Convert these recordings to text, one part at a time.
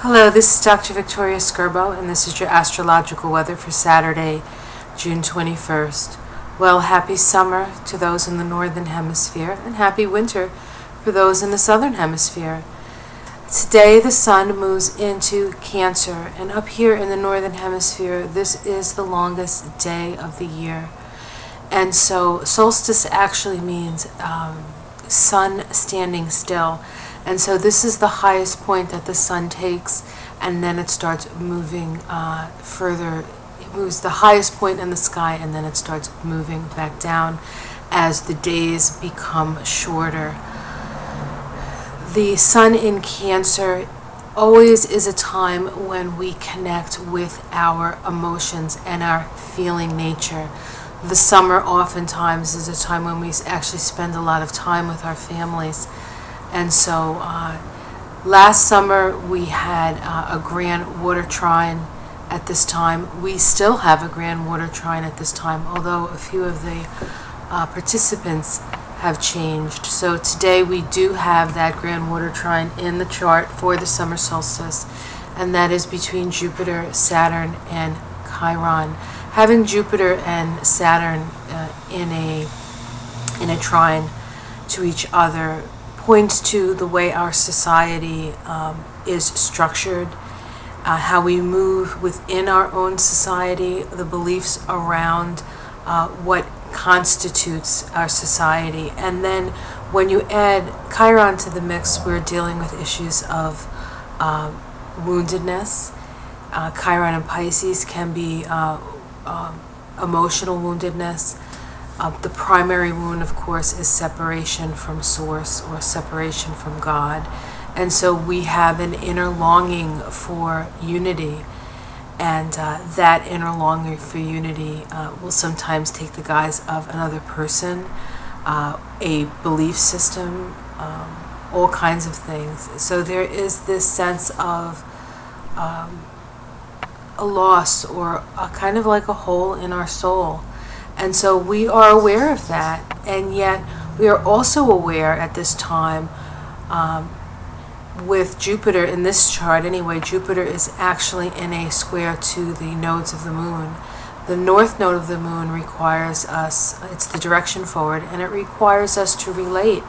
Hello, this is Dr. Victoria Skirbo, and this is your astrological weather for Saturday, June 21st. Well, happy summer to those in the Northern Hemisphere, and happy winter for those in the Southern Hemisphere. Today, the sun moves into Cancer, and up here in the Northern Hemisphere, this is the longest day of the year. And so, solstice actually means sun standing still. And so this is the highest point that the sun takes, and then it starts moving further. It moves the highest point in the sky, and then it starts moving back down as the days become shorter. The sun in Cancer always is a time when we connect with our emotions and our feeling nature. The summer oftentimes is a time when we actually spend a lot of time with our families. And so last summer we had a grand water trine at this time. We still have a grand water trine at this time, although a few of the participants have changed. So today we do have that grand water trine in the chart for the summer solstice, and that is between Jupiter, Saturn, and Chiron. Having Jupiter and Saturn in a trine to each other points to the way our society is structured, how we move within our own society, the beliefs around what constitutes our society. And then when you add Chiron to the mix, we're dealing with issues of woundedness. Chiron and Pisces can be emotional woundedness. The primary wound, of course, is separation from Source or separation from God. And so we have an inner longing for unity. And that inner longing for unity will sometimes take the guise of another person, a belief system, all kinds of things. So there is this sense of a loss or a kind of like a hole in our soul. And so we are aware of that, and yet we are also aware at this time with Jupiter in this chart anyway. Jupiter is actually in a square to the nodes of the moon. The north node of the moon requires us, it's the direction forward, and it requires us to relate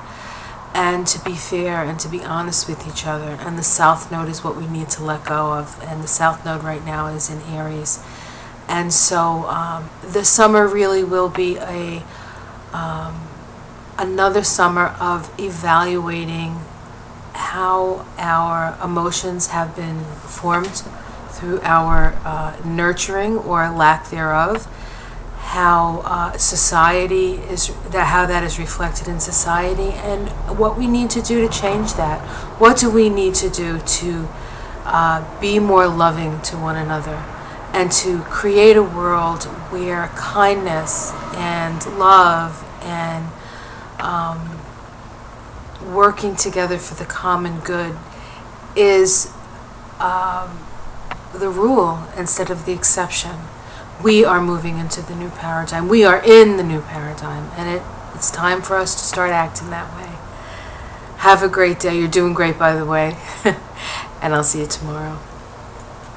and to be fair and to be honest with each other. And the south node is what we need to let go of, and the south node right now is in Aries. And so the summer really will be another summer of evaluating how our emotions have been formed through our nurturing or lack thereof, how society is, how that is reflected in society, and what we need to do to change that. What do we need to do to be more loving to one another, and to create a world where kindness and love and working together for the common good is the rule instead of the exception. We are moving into the new paradigm. We are in the new paradigm, and it's time for us to start acting that way. Have a great day. You're doing great, by the way, and I'll see you tomorrow.